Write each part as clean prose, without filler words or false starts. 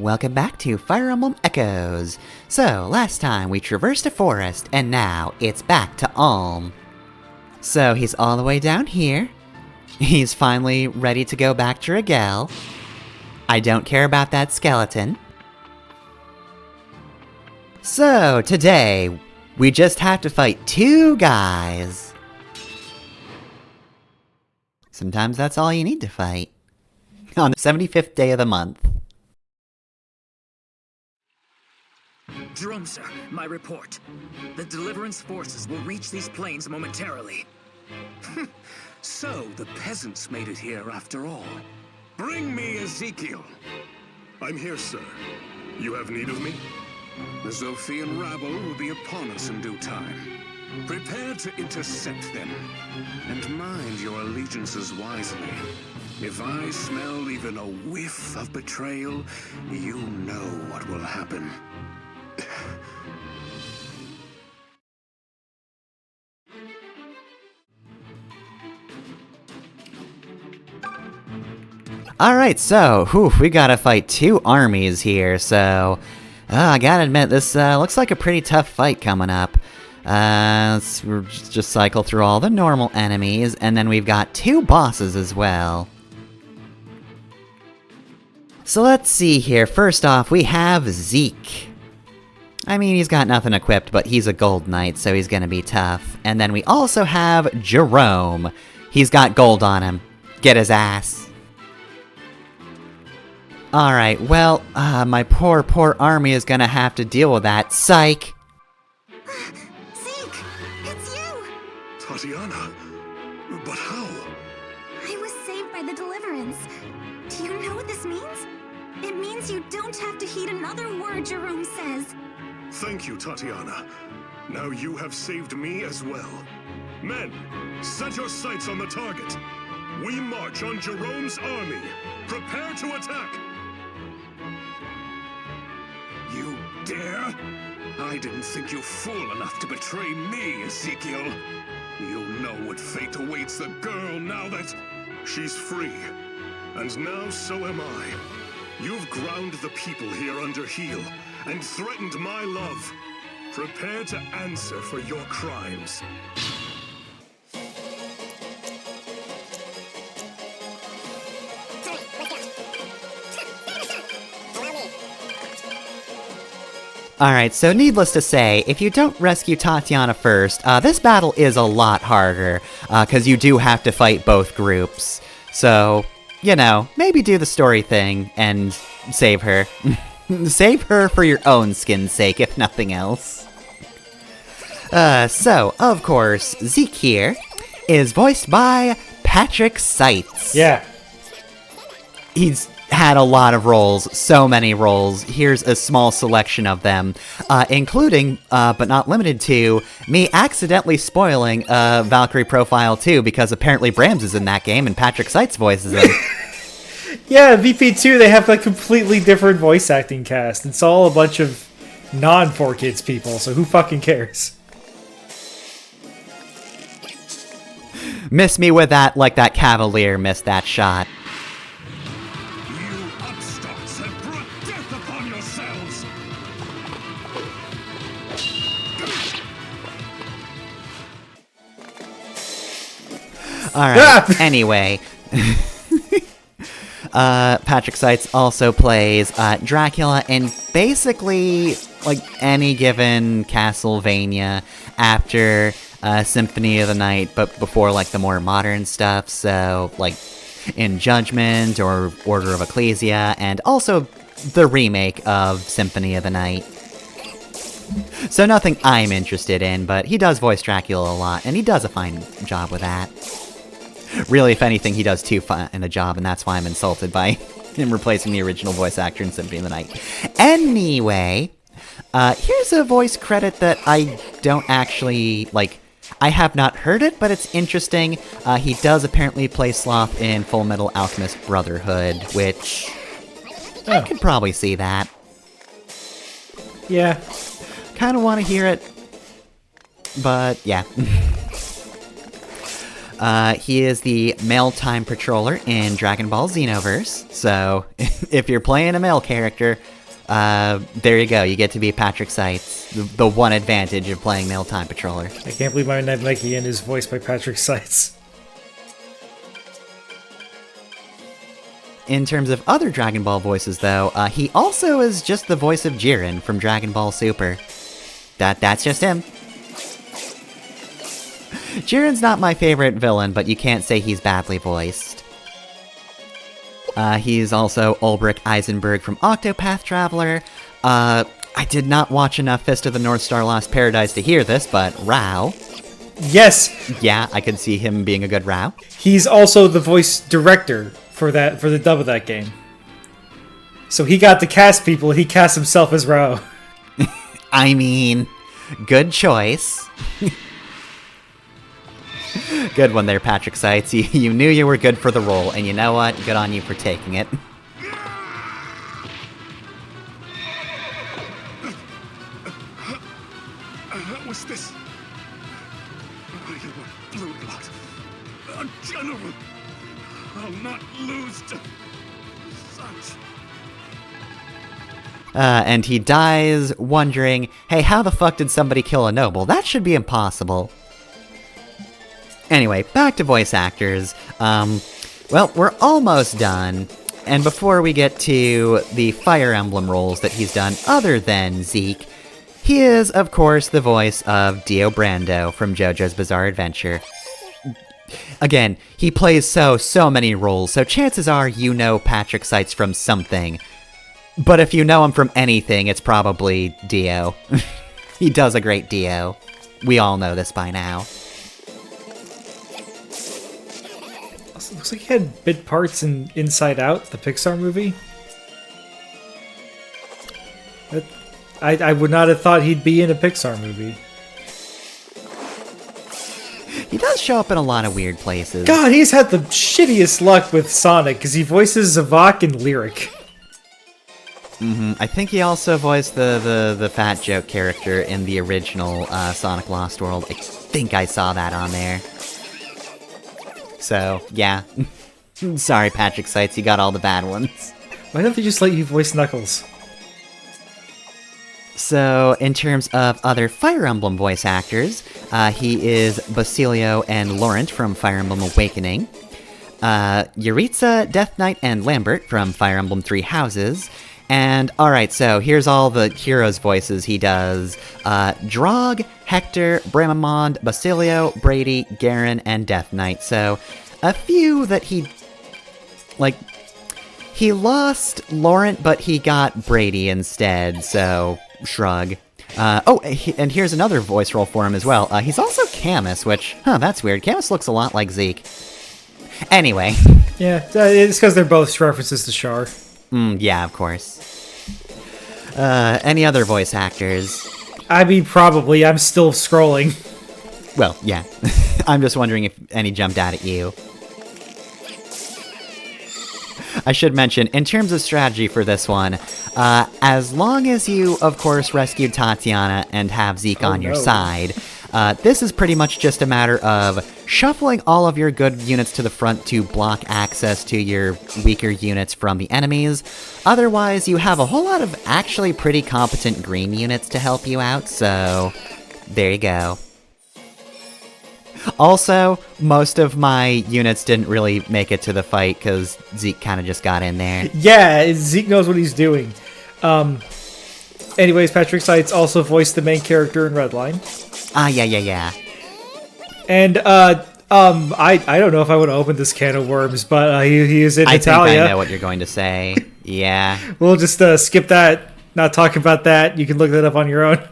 Welcome back to Fire Emblem Echoes. So, last time we traversed a forest, and now it's back to Ulm. So, he's all the way down here. He's finally ready to go back to Rigel. I don't care about that skeleton. So, today, we just have to fight two guys. Sometimes that's all you need to fight. On the 75th day of the month. Jerome, sir, my report. The Deliverance forces will reach these plains momentarily. So, the peasants made it here after all. Bring me Ezekiel. I'm here, sir. You have need of me? The Zophian rabble will be upon us in due time. Prepare to intercept them. And mind your allegiances wisely. If I smell even a whiff of betrayal, you know what will happen. Alright, so, we gotta fight two armies here, so... I gotta admit, this looks like a pretty tough fight coming up. Let's just cycle through all the normal enemies, and then we've got two bosses as well. So let's see here, first off, we have Zeke. I mean, he's got nothing equipped, but he's a gold knight, so he's gonna be tough. And then we also have Jerome. He's got gold on him. Get his ass. Alright, well, my poor army is gonna have to deal with that. Psych! Zeke! It's you! Tatiana? But how? I was saved by the Deliverance. Do you know what this means? It means you don't have to heed another word Jerome says. Thank you, Tatiana. Now you have saved me as well. Men, set your sights on the target. We march on Jerome's army. Prepare to attack! You dare? I didn't think you fool enough to betray me, Ezekiel. You know what fate awaits the girl now that... She's free. And now so am I. You've ground the people here under heel, and threatened my love. Prepare to answer for your crimes. Alright, so needless to say, if you don't rescue Tatiana first, this battle is a lot harder, because you do have to fight both groups. So, you know, maybe do the story thing and save her. Save her for your own skin's sake, if nothing else. So, of course, Zeke here is voiced by Patrick Seitz. Yeah. He's had a lot of roles, so many roles. Here's a small selection of them, including, but not limited to, me accidentally spoiling Valkyrie Profile 2, because apparently Brahms is in that game and Patrick Seitz voices him. Yeah, VP2, they have like completely different voice acting cast. It's all a bunch of non-4Kids people, so who fucking cares? Miss me with that like that Cavalier missed that shot. You upstarts have brought death upon yourselves! Alright, anyway. Patrick Seitz also plays Dracula in basically like any given Castlevania after Symphony of the Night, but before like the more modern stuff, so like in Judgment or Order of Ecclesia, and also the remake of Symphony of the Night. So nothing I'm interested in, but he does voice Dracula a lot, and he does a fine job with that. Really, if anything, he does too fine a job, and that's why I'm insulted by him replacing the original voice actor in Symphony of the Night. Anyway, here's a voice credit that I don't actually, like, I have not heard it, but it's interesting. He does apparently play Sloth in Full Metal Alchemist Brotherhood, which I could probably see that. Yeah. Kind of want to hear it, but yeah. He is the male time patroller in Dragon Ball Xenoverse. So if you're playing a male character, there you go. You get to be Patrick Seitz. The one advantage of playing male time patroller. I can't believe my Namekian is voiced by Patrick Seitz. In terms of other Dragon Ball voices, though, he also is just the voice of Jiren from Dragon Ball Super. That's just him. Jiren's not my favorite villain, but you can't say he's badly voiced. He's also Ulbrich Eisenberg from Octopath Traveler. I did not watch enough Fist of the North Star Lost Paradise to hear this, but Rao. Yes! Yeah, I could see him being a good Rao. He's also the voice director for the dub of that game. So he got to cast people, he cast himself as Rao. I mean, good choice. Good one there, Patrick Seitz. You knew you were good for the role, and you know what? Good on you for taking it. What was this? You were blue blood. A general. I'll not lose to such. And he dies wondering, hey, how the fuck did somebody kill a noble? That should be impossible. Anyway, back to voice actors. Well, we're almost done. And before we get to the Fire Emblem roles that he's done other than Zeke, he is, of course, the voice of Dio Brando from JoJo's Bizarre Adventure. Again, he plays so many roles, so chances are you know Patrick Seitz from something. But if you know him from anything, it's probably Dio. He does a great Dio. We all know this by now. Looks like he had bit parts in Inside Out, the Pixar movie. I would not have thought he'd be in a Pixar movie. He does show up in a lot of weird places. God, he's had the shittiest luck with Sonic, because he voices Zavok and Lyric. I think he also voiced the Fat Joke character in the original Sonic Lost World. I think I saw that on there. So, yeah. Sorry, Patrick Seitz, you got all the bad ones. Why don't they just let you voice Knuckles? So, in terms of other Fire Emblem voice actors, he is Basilio and Laurent from Fire Emblem Awakening, Yuritsa, Death Knight, and Lambert from Fire Emblem Three Houses, and alright, so here's all the heroes' voices he does. Drog, Hector, Bramamond, Basilio, Brady, Garen, and Death Knight. So, a few that he lost Laurent, but he got Brady instead, so shrug. And here's another voice role for him as well. He's also Camus, which, that's weird. Camus looks a lot like Zeke. Anyway. Yeah, it's because they're both references to Char. Yeah, of course. Any other voice actors? I mean, probably. I'm still scrolling. Well, yeah. I'm just wondering if any jumped out at you. I should mention, in terms of strategy for this one, as long as you, of course, rescued Tatiana and have Zeke on your side, this is pretty much just a matter of shuffling all of your good units to the front to block access to your weaker units from the enemies. Otherwise, you have a whole lot of actually pretty competent green units to help you out, so there you go. Also, most of my units didn't really make it to the fight because Zeke kind of just got in there. Yeah, Zeke knows what he's doing. Anyways, Patrick Seitz also voiced the main character in Redline. Yeah. And, I don't know if I want to open this can of worms, but he is in Italia. I think I know what you're going to say. Yeah. We'll just skip that, not talk about that. You can look that up on your own.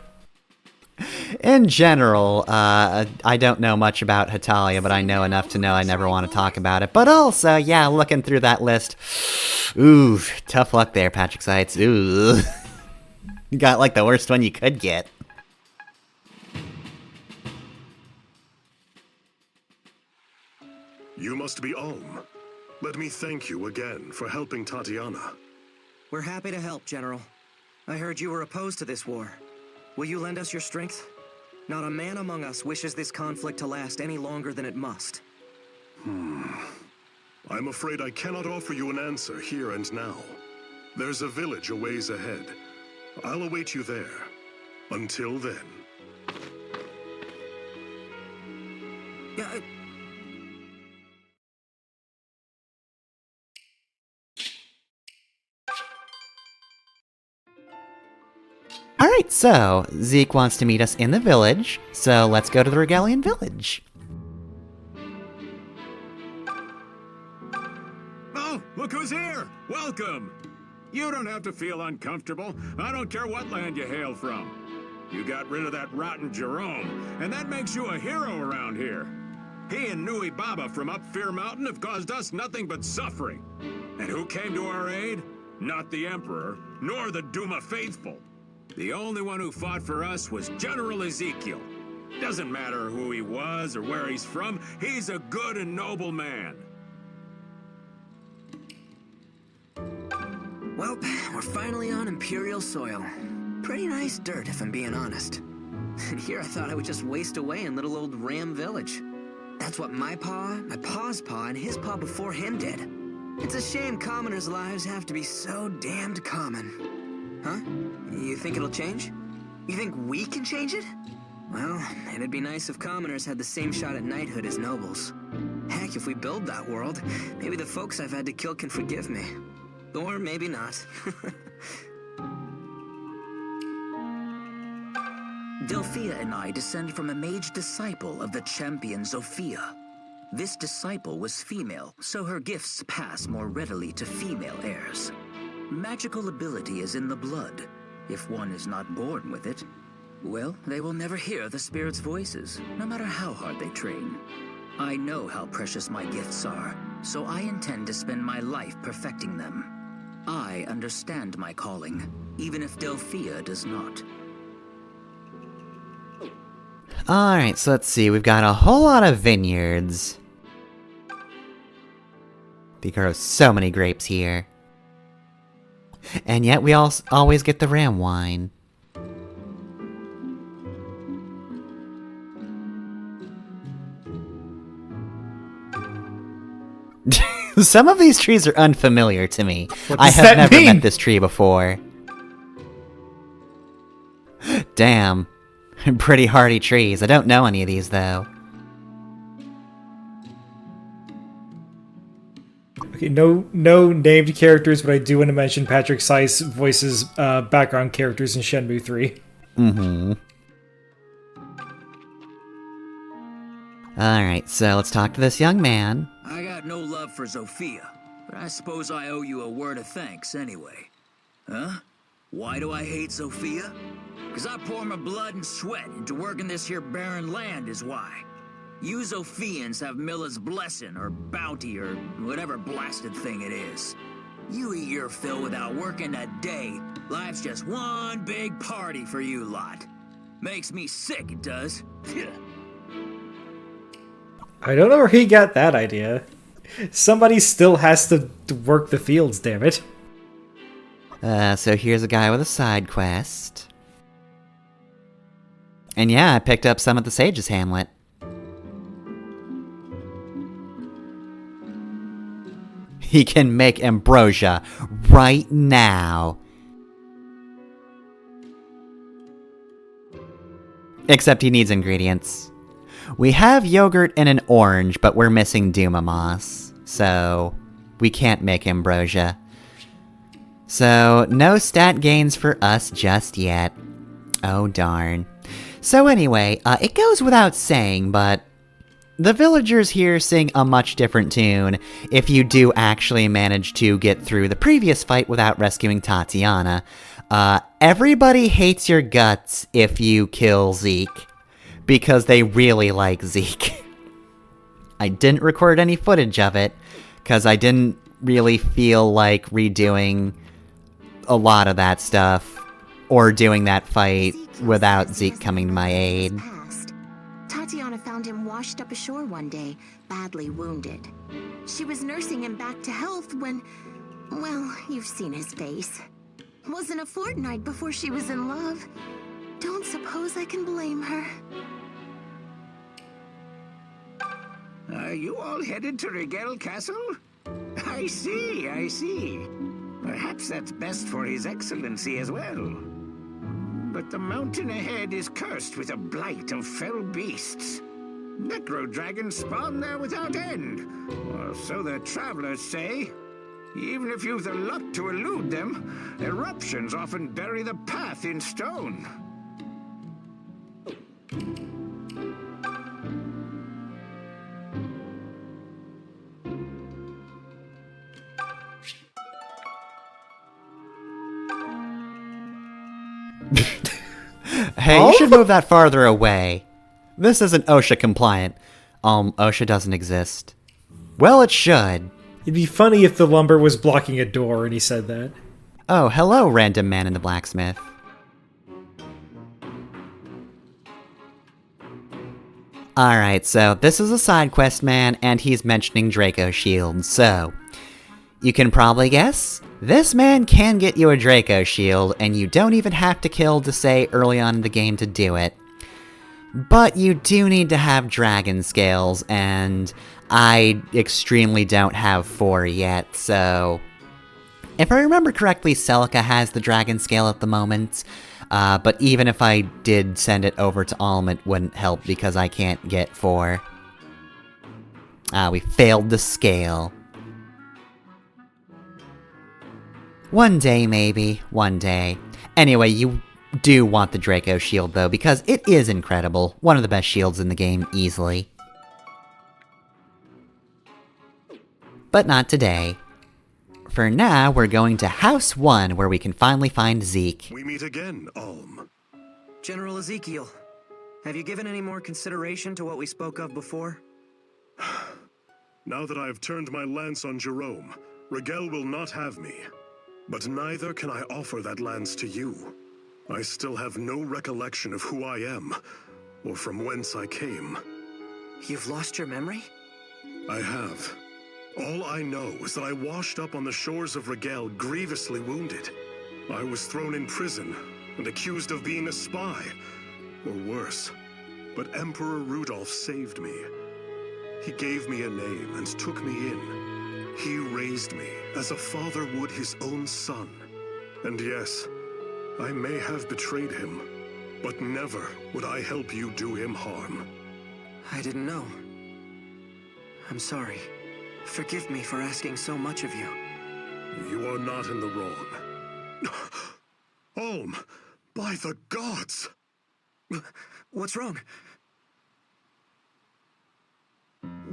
In general, I don't know much about Hitalia, but I know enough to know I never want to talk about it. But also, yeah, looking through that list, ooh, tough luck there, Patrick Seitz. Ooh. You got, like, the worst one you could get. You must be Ulm. Let me thank you again for helping Tatiana. We're happy to help, General. I heard you were opposed to this war. Will you lend us your strength? Not a man among us wishes this conflict to last any longer than it must. I'm afraid I cannot offer you an answer here and now. There's a village a ways ahead. I'll await you there. Until then. Yeah, Alright, so Zeke wants to meet us in the village, so let's go to the Regalian village. Oh, look who's here! Welcome! You don't have to feel uncomfortable. I don't care what land you hail from. You got rid of that rotten Jerome, and that makes you a hero around here. He and Nui Baba from up Fear Mountain have caused us nothing but suffering. And who came to our aid? Not the Emperor, nor the Duma faithful. The only one who fought for us was General Ezekiel. Doesn't matter who he was or where he's from, he's a good and noble man. well, we're finally on Imperial soil. Pretty nice dirt, if I'm being honest. And here I thought I would just waste away in little old Ram Village. That's what my pa's pa, and his pa before him did. It's a shame commoners' lives have to be so damned common. Huh? You think it'll change? You think we can change it? Well, it'd be nice if commoners had the same shot at knighthood as nobles. Heck, if we build that world, maybe the folks I've had to kill can forgive me. Or maybe not. Delphia and I descend from a mage disciple of the champion Zofia. This disciple was female, so her gifts pass more readily to female heirs. Magical ability is in the blood. If one is not born with it, well, they will never hear the spirit's voices, no matter how hard they train. I know how precious my gifts are, so I intend to spend my life perfecting them. I understand my calling, even if Delphia does not. Alright, so let's see, we've got a whole lot of vineyards. They grow so many grapes here. And yet we always get the ram wine. Some of these trees are unfamiliar to me. I have never met this tree before. Damn. Pretty hardy trees. I don't know any of these, though. Okay, no named characters, but I do want to mention Patrick Seiss voices background characters in Shenmue 3. Mm-hmm. Alright, so let's talk to this young man. I got no love for Zofia, but I suppose I owe you a word of thanks anyway. Huh? Why do I hate Zofia? Because I pour my blood and sweat into working this here barren land is why. You Zophians have Milla's blessing, or bounty, or whatever blasted thing it is. You eat your fill without working a day. Life's just one big party for you lot. Makes me sick, it does. I don't know where he got that idea. Somebody still has to work the fields, damn it. So here's a guy with a side quest. And yeah, I picked up some at the Sage's Hamlet. He can make ambrosia right now. Except he needs ingredients. We have yogurt and an orange, but we're missing Duma moss, so we can't make ambrosia. So, no stat gains for us just yet. Oh darn. So anyway, it goes without saying, but the villagers here sing a much different tune if you do actually manage to get through the previous fight without rescuing Tatiana. Everybody hates your guts if you kill Zeke, because they really like Zeke. I didn't record any footage of it, because I didn't really feel like redoing a lot of that stuff, or doing that fight without Zeke coming to my aid. Tatiana found him washed up ashore one day, badly wounded. She was nursing him back to health when, well, you've seen his face. Wasn't a fortnight before she was in love. Don't suppose I can blame her. Are you all headed to Rigel Castle? I see, I see. Perhaps that's best for His Excellency as well. But the mountain ahead is cursed with a blight of fell beasts. Necro dragons spawn there without end, or so the travelers say. Even if you've the luck to elude them, eruptions often bury the path in stone. Hey, you should move that farther away. This isn't OSHA compliant. OSHA doesn't exist. Well, it should. It'd be funny if the lumber was blocking a door and he said that. Oh, hello, random man in the blacksmith. Alright, so this is a side quest man, and he's mentioning Draco Shield, so... You can probably guess, this man can get you a Draco Shield, and you don't even have to kill to say early on in the game to do it. But you do need to have dragon scales, and I extremely don't have 4 yet, so... If I remember correctly, Celica has the dragon scale at the moment, but even if I did send it over to Alm, it wouldn't help because I can't get 4. We failed the scale. One day, maybe. One day. Anyway, you do want the Draco Shield, though, because it is incredible. One of the best shields in the game, easily. But not today. For now, we're going to House 1, where we can finally find Zeke. We meet again, Alm. General Ezekiel, have you given any more consideration to what we spoke of before? Now that I have turned my lance on Jerome, Rigel will not have me. But neither can I offer that lance to you. I still have no recollection of who I am, or from whence I came. You've lost your memory? I have. All I know is that I washed up on the shores of Rigel grievously wounded. I was thrown in prison and accused of being a spy, or worse. But Emperor Rudolph saved me. He gave me a name and took me in. He raised me as a father would his own son. And yes, I may have betrayed him, but never would I help you do him harm. I didn't know. I'm sorry. Forgive me for asking so much of you. You are not in the wrong. Alm, by the gods! What's wrong?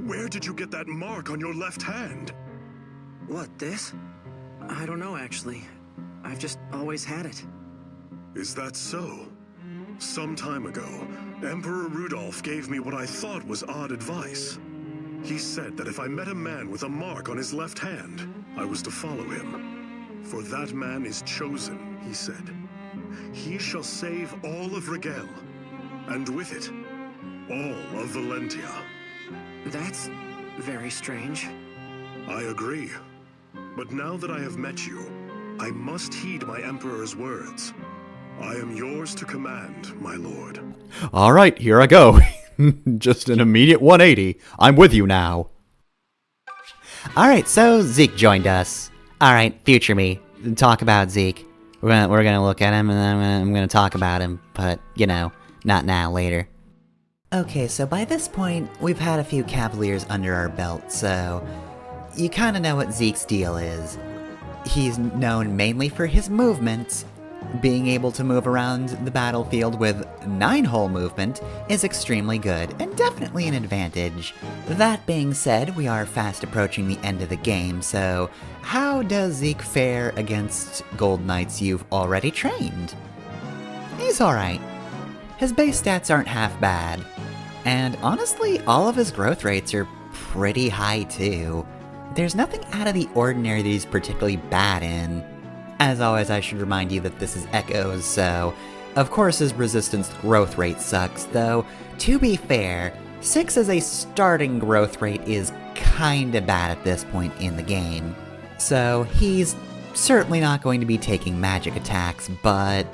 Where did you get that mark on your left hand? What, this? I don't know, actually. I've just always had it. Is that so? Some time ago, Emperor Rudolph gave me what I thought was odd advice. He said that if I met a man with a mark on his left hand, I was to follow him. For that man is chosen, he said. He shall save all of Rigel, and with it, all of Valentia. That's very strange. I agree. But now that I have met you, I must heed my Emperor's words. I am yours to command, my lord. Alright, here I go. Just an immediate 180. I'm with you now. Alright, so Zeke joined us. Alright, future me. Talk about Zeke. We're gonna look at him and then I'm gonna talk about him, but, you know, not now, later. Okay, so by this point, we've had a few Cavaliers under our belt, so you kinda know what Zeke's deal is. He's known mainly for his movements. Being able to move around the battlefield with 9-hole movement is extremely good, and definitely an advantage. That being said, we are fast approaching the end of the game, so how does Zeke fare against Gold Knights you've already trained? He's alright. His base stats aren't half bad, and honestly, all of his growth rates are pretty high too. There's nothing out of the ordinary that he's particularly bad in. As always, I should remind you that this is Echoes, so of course his resistance growth rate sucks, though to be fair, 6 as a starting growth rate is kinda bad at this point in the game. So he's certainly not going to be taking magic attacks, but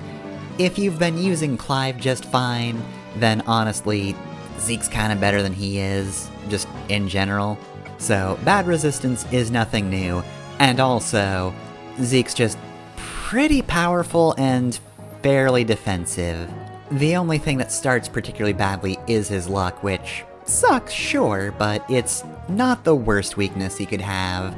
if you've been using Clive just fine, then honestly, Zeke's kind of better than he is, just in general. So bad resistance is nothing new, and also, Zeke's just pretty powerful and fairly defensive. The only thing that starts particularly badly is his luck, which sucks, sure, but it's not the worst weakness he could have.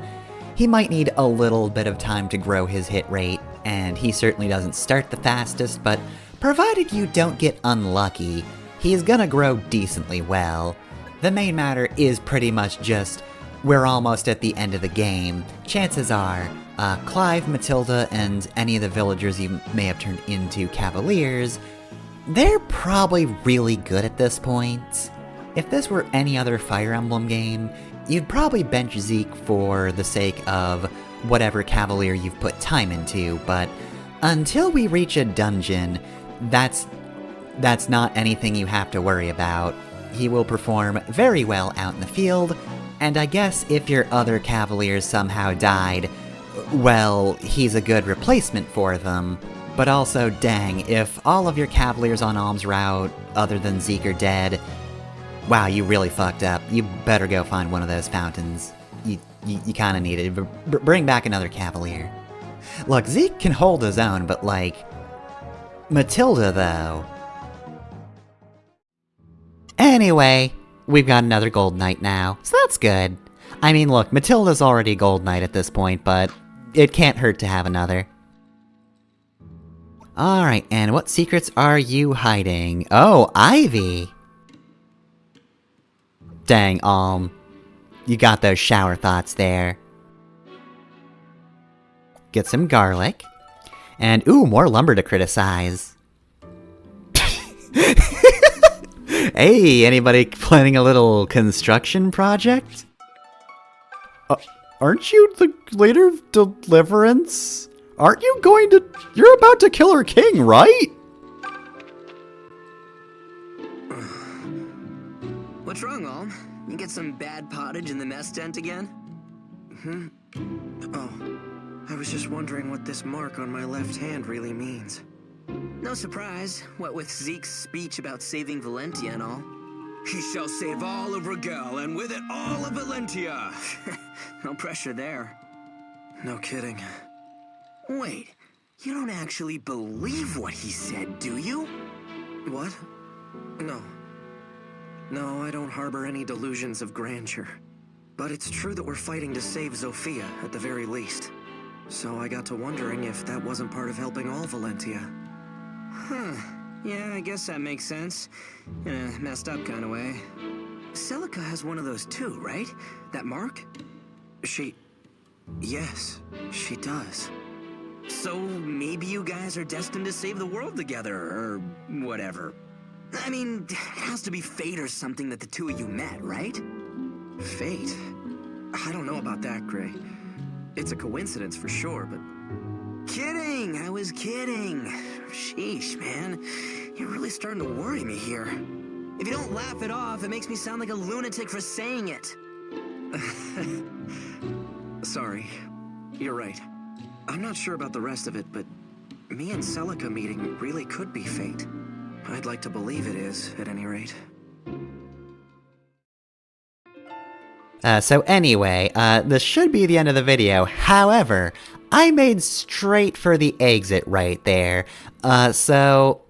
He might need a little bit of time to grow his hit rate, and he certainly doesn't start the fastest, but provided you don't get unlucky, he's gonna grow decently well. The main matter is pretty much just, we're almost at the end of the game. Chances are, Clive, Matilda, and any of the villagers you may have turned into Cavaliers, they're probably really good at this point. If this were any other Fire Emblem game, you'd probably bench Zeke for the sake of whatever Cavalier you've put time into, but until we reach a dungeon, that's not anything you have to worry about. He will perform very well out in the field, and I guess if your other Cavaliers somehow died, well, he's a good replacement for them. But also, dang, if all of your Cavaliers on Alm's route, other than Zeke, are dead, wow, you really fucked up. You better go find one of those fountains. You kinda need it. Bring back another Cavalier. Look, Zeke can hold his own, but like, Matilda though. Anyway, we've got another Gold Knight now, so that's good. I mean, look, Matilda's already Gold Knight at this point, but it can't hurt to have another. Alright, and what secrets are you hiding? Oh, Ivy! Dang, Alm. You got those shower thoughts there. Get some garlic. And, ooh, more lumber to criticize. Hey, anybody planning a little construction project? Aren't you the leader of Deliverance? Aren't you going to... You're about to kill our king, right? What's wrong, Alm? You get some bad pottage in the mess tent again? Oh, I was just wondering what this mark on my left hand really means. No surprise, what with Zeke's speech about saving Valentia and all. He shall save all of Regel, and with it all of Valentia. No pressure there. No kidding. Wait, you don't actually believe what he said, do you? What? No. No, I don't harbor any delusions of grandeur. But it's true that we're fighting to save Zofia, at the very least. So I got to wondering if that wasn't part of helping all Valentia. Huh. Yeah, I guess that makes sense. In a messed up kind of way. Celica has one of those too, right? That mark? Yes, she does. So maybe you guys are destined to save the world together, or whatever. I mean, it has to be fate or something that the two of you met, right? Fate? I don't know about that, Gray. It's a coincidence for sure, but... Kidding! I was kidding. Sheesh, man. You're really starting to worry me here. If you don't laugh it off, it makes me sound like a lunatic for saying it. Sorry. You're right. I'm not sure about the rest of it, but me and Celica meeting really could be fate. I'd like to believe it is, at any rate. So anyway, this should be the end of the video. However, I made straight for the exit right there. So,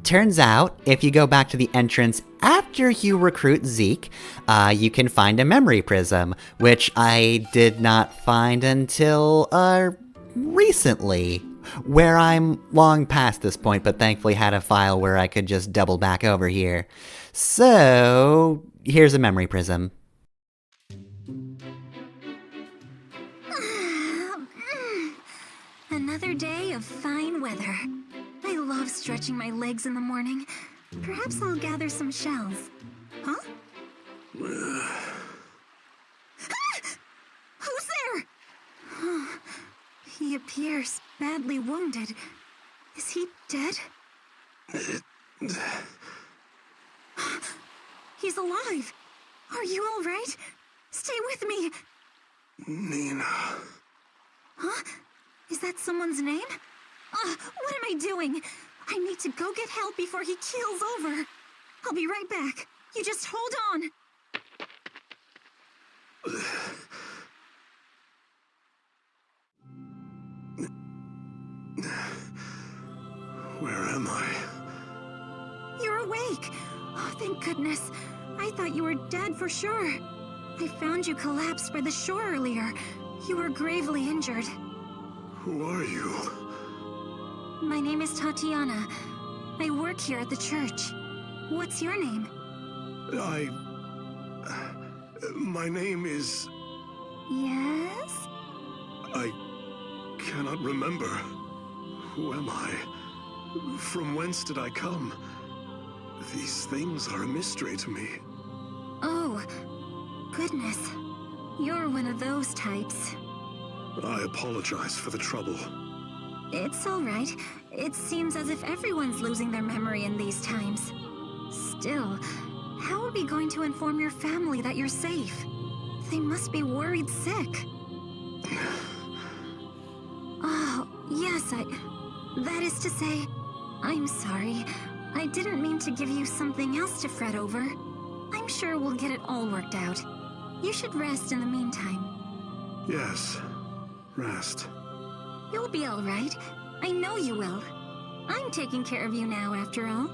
turns out, if you go back to the entrance after you recruit Zeke, you can find a memory prism, which I did not find until, recently, where I'm long past this point, but thankfully had a file where I could just double back over here. So, here's a memory prism. Another day of fine weather. I love stretching my legs in the morning. Perhaps I'll gather some shells. Huh? Who's there? He appears badly wounded. Is he dead? He's alive. Are you all right? Stay with me. Nina. Huh? Is that someone's name? What am I doing? I need to go get help before he keels over. I'll be right back. You just hold on. Where am I? You're awake. Oh, thank goodness. I thought you were dead for sure. I found you collapsed by the shore earlier. You were gravely injured. Who are you? My name is Tatiana. I work here at the church. What's your name? My name is... Yes? I cannot remember. Who am I? From whence did I come? These things are a mystery to me. Oh, goodness. You're one of those types. I apologize for the trouble. It's all right. It seems as if everyone's losing their memory in these times. Still, how are we going to inform your family that you're safe? They must be worried sick. Oh, yes, that is to say, I'm sorry. I didn't mean to give you something else to fret over. I'm sure we'll get it all worked out. You should rest in the meantime. Yes, rest. You'll be all right. I know you will. I'm taking care of you now, after all.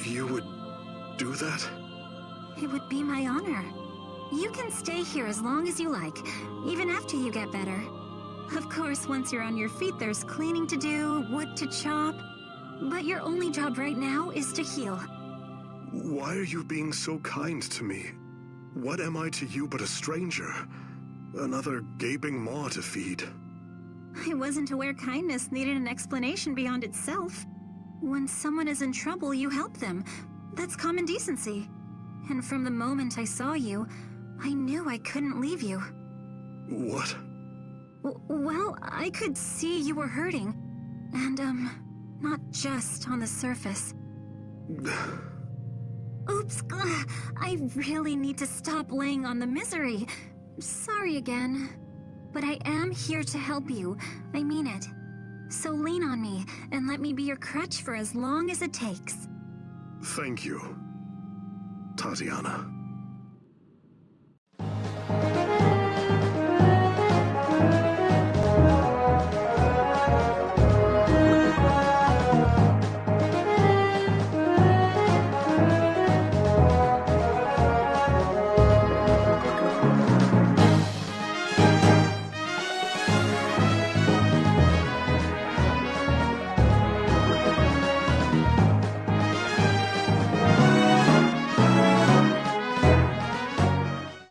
You would do that? It would be my honor. You can stay here as long as you like, even after you get better. Of course, once you're on your feet, there's cleaning to do, wood to chop. But your only job right now is to heal. Why are you being so kind to me? What am I to you but a stranger? Another gaping maw to feed. I wasn't aware kindness needed an explanation beyond itself. When someone is in trouble, you help them. That's common decency. And from the moment I saw you, I knew I couldn't leave you. What? Well, I could see you were hurting. And, not just on the surface. Oops, I really need to stop laying on the misery. Sorry again. But I am here to help you. I mean it. So lean on me and let me be your crutch for as long as it takes. Thank you, Tatiana.